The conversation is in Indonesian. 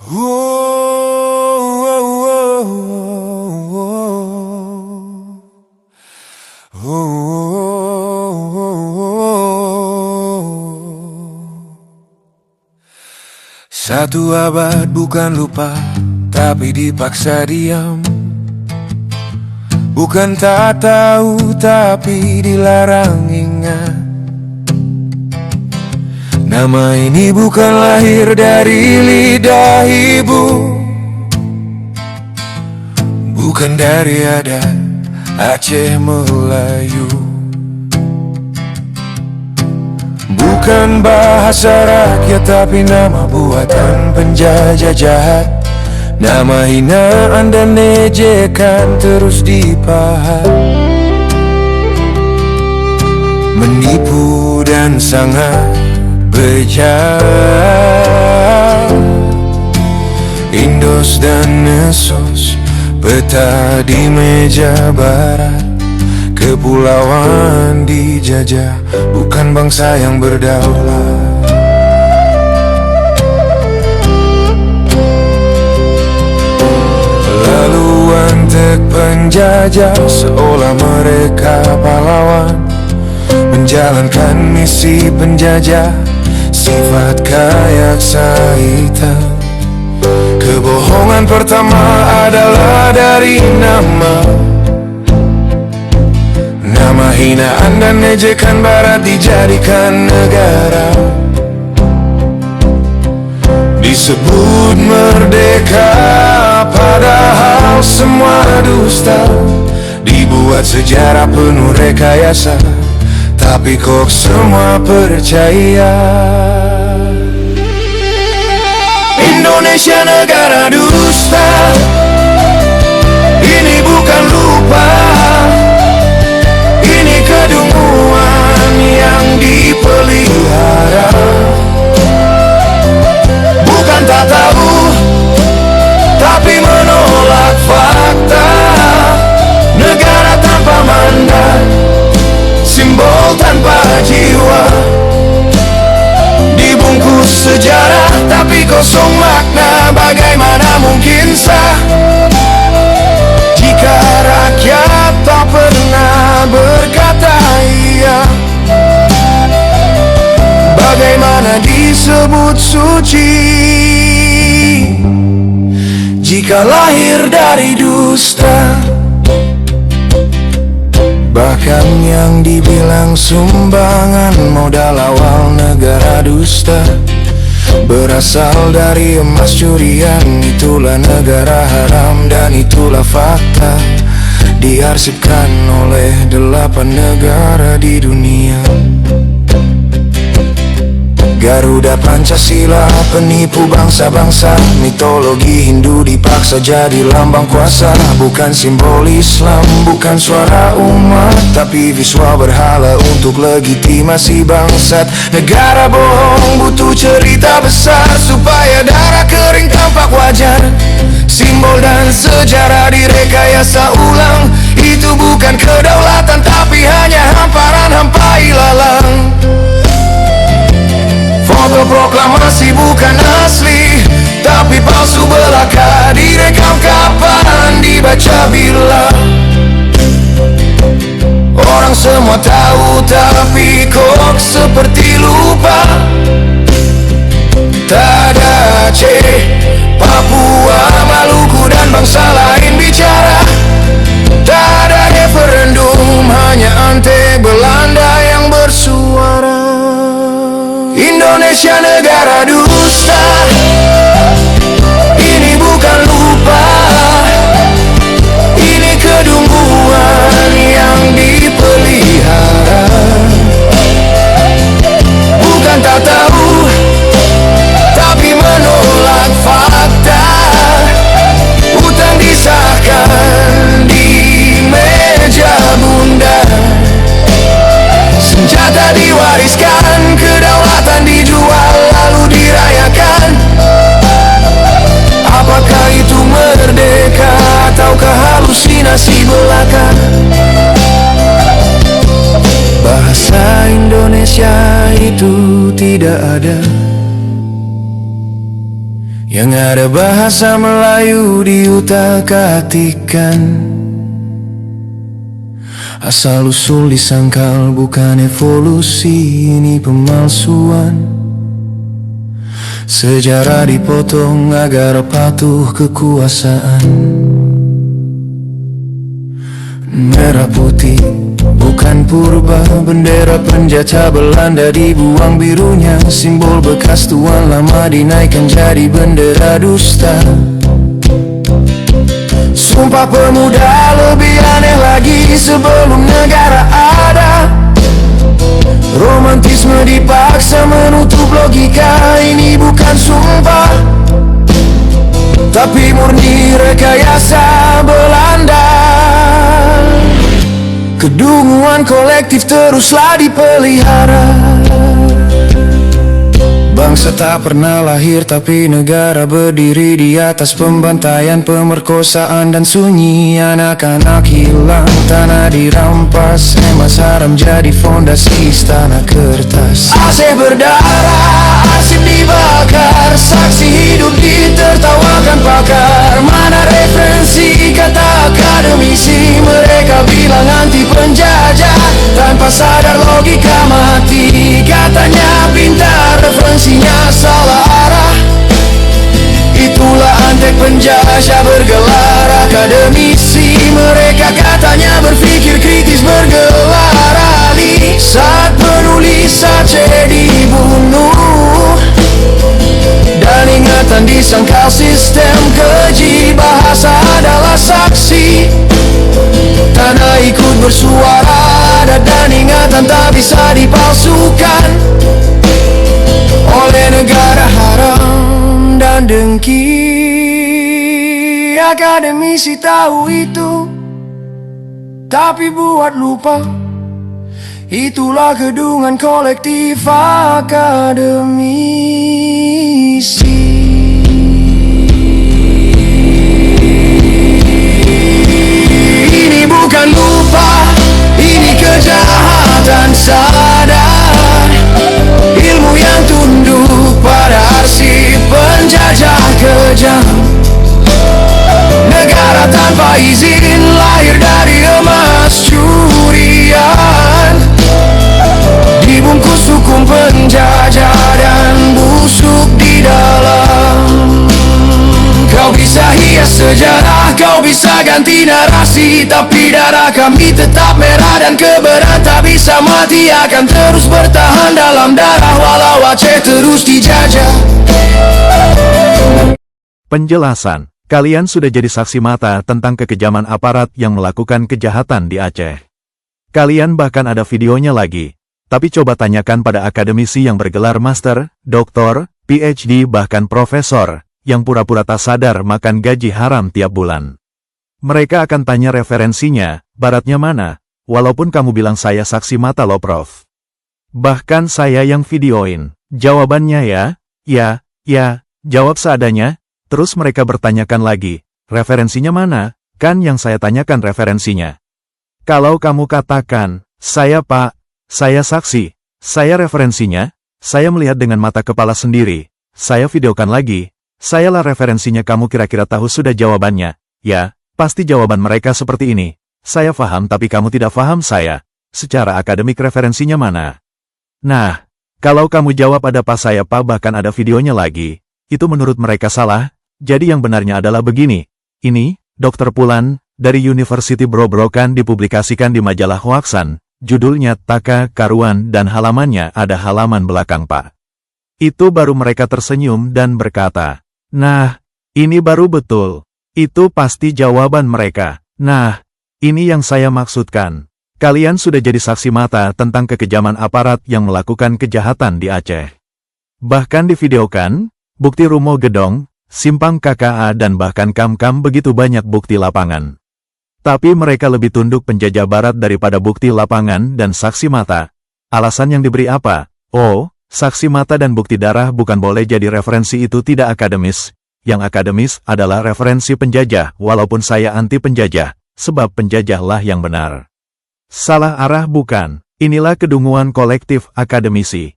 Satu abad bukan lupa, tapi dipaksa diam. Bukan tak tahu, tapi dilarang ingat. Nama ini bukan lahir dari lidah ibu, bukan dari adat Aceh Melayu, bukan bahasa rakyat, tapi nama buatan penjajah jahat. Nama hinaan dan ejekan terus dipahat, menipu dan sangat bejat. Indos dan Nesos, peta di meja barat. Kepulauan dijajah, bukan bangsa yang berdaulat. Laluan tek penjajah, seolah mereka pahlawan, menjalankan misi penjajah, sifat kayak saitan. Kebohongan pertama adalah dari nama hinaan dan ejekan barat dijadikan negara. Disebut merdeka, padahal semua dusta. Dibuat sejarah penuh rekayasa, tapi kok semua percaya. Indonesia negara dusta, ini bukan lupa. Ini kedunguan yang dipelihara. Bukan tak tahu, tapi menolak fakta. Negara tanpa mandat, simbol tanpa jiwa. Dibungkus sejarah, tapi kosong makna. Bagaimana mungkin sah jika rakyat tak pernah berkata iya? Bagaimana disebut suci jika lahir dari dusta? Bahkan yang dibilang sumbangan modal awal negara dusta berasal dari emas curian. Itulah negara haram dan itulah fakta, diarsipkan oleh 8 negara di dunia. Garuda Pancasila, penipu bangsa-bangsa. Mitologi Hindu dipaksa jadi lambang kuasa. Bukan simbol Islam, bukan suara umat, tapi visual berhala untuk legitimasi bangsat. Negara bohong butuh cerita besar, supaya darah kering tampak wajar. Simbol dan sejarah direkayasa ulang. Itu bukan kedaulatan, tapi hanya hamparan hampa ilalang. Foto proklamasi bukan asli, tapi palsu belaka. Direkam kapan, dibaca bila. Orang semua tahu, tapi kok seperti lupa. Tak ada Aceh, Papua, Maluku dan bangsa lain bicara. Tak ada referendum, hanya ante Belanda yang bersuara. Indonesia negara dusta, ini bukan lupa. Ini kedunguan yang dipelihara. Bukan tak tahu, tapi menolak fakta. Hutang disahkan di meja bunda. Senjata diwariskan, kedaulatan dijual lalu dirayakan. Apakah itu merdeka ataukah halusinasi belaka? Bahasa Indonesia itu tidak ada. yang ada bahasa Melayu diutak-atikkan. Asal-usul disangkal bukan evolusi, ini pemalsuan. Sejarah dipotong agar patuh kekuasaan. Merah putih bukan purba, bendera penjajah Belanda dibuang birunya. Simbol bekas tuan lama dinaikkan jadi bendera dusta. Sumpah Pemuda lebih aneh lagi, sebelum negara ada romantisme dipaksa menutup logika. Ini bukan sumpah, tapi murni rekayasa Belanda. Kedunguan kolektif teruslah dipelihara. Bangsa tak pernah lahir, tapi negara berdiri di atas pembantaian, pemerkosaan dan sunyi. Anak-anak hilang, tanah dirampas, emas haram jadi fondasi istana kertas. Aceh berdarah, arsip dibakar, saksi hidup ditertawakan pakar. Mana referensi kata akademisi? Mereka bilang anti penjajah, tanpa sadar logika mati. Katanya pintar, referensinya salah arah. Itulah antek penjajah bergelar akademisi. Mereka katanya berpikir kritis, bergelar ahli. Saat menulis Aceh dibunuh, dan ingatan disangkal sistem keji. Bahasa adalah saksi, tanah ikut bersuara, adat dan ingatan tak bisa dipalsukan oleh negara haram dan dengki. Akademisi tahu itu, tapi buat lupa. Itulah kedungan kolektif akademisi. Ini bukan lupa, ini kejahatan sadar. Ilmu yang tunduk pada arsip penjajah kejam. Negara tanpa izin lahir dari emas curian, dibungkus hukum penjajah dan busuk di dalam. Kau bisa hias sejarah, kau bisa ganti narasi, tapi darah kami tetap merah dan kebenaran tak bisa mati. Akan terus bertahan dalam darah walau Aceh terus dijajah. Penjelasan. Kalian sudah jadi saksi mata tentang kekejaman aparat yang melakukan kejahatan di Aceh. Kalian bahkan ada videonya lagi. Tapi coba tanyakan pada akademisi yang bergelar master, doktor, PhD bahkan profesor, yang pura-pura tak sadar makan gaji haram tiap bulan. Mereka akan tanya referensinya, baratnya mana, walaupun kamu bilang saya saksi mata loh prof. Bahkan saya yang videoin. Jawabannya ya, jawab seadanya. Terus mereka bertanyakan lagi, referensinya mana? Kan yang saya tanyakan referensinya. Kalau kamu katakan, saya pak, saya saksi, saya referensinya, saya melihat dengan mata kepala sendiri, saya videokan lagi, sayalah referensinya, kamu kira-kira tahu sudah jawabannya. Ya, pasti jawaban mereka seperti ini. Saya paham tapi kamu tidak paham saya. Secara akademik referensinya mana? Nah, kalau kamu jawab ada pas saya pak bahkan ada videonya lagi, itu menurut mereka salah. Jadi yang benarnya adalah begini. Ini, Dr. Pulan, dari University Brokan dipublikasikan di majalah Hoaksan. Judulnya Taka Karuan dan halamannya ada halaman belakang pak. Itu baru mereka tersenyum dan berkata, nah, ini baru betul. Itu pasti jawaban mereka. Nah, ini yang saya maksudkan. Kalian sudah jadi saksi mata tentang kekejaman aparat yang melakukan kejahatan di Aceh. Bahkan divideokan, bukti Rumo Gedong, Simpang KKA dan bahkan Kam-Kam, begitu banyak bukti lapangan. Tapi mereka lebih tunduk penjajah barat daripada bukti lapangan dan saksi mata. Alasan yang diberi apa? Oh, saksi mata dan bukti darah bukan boleh jadi referensi, itu tidak akademis. Yang akademis adalah referensi penjajah, walaupun saya anti penjajah, sebab penjajahlah yang benar. Salah arah bukan. Inilah kedunguan kolektif akademisi.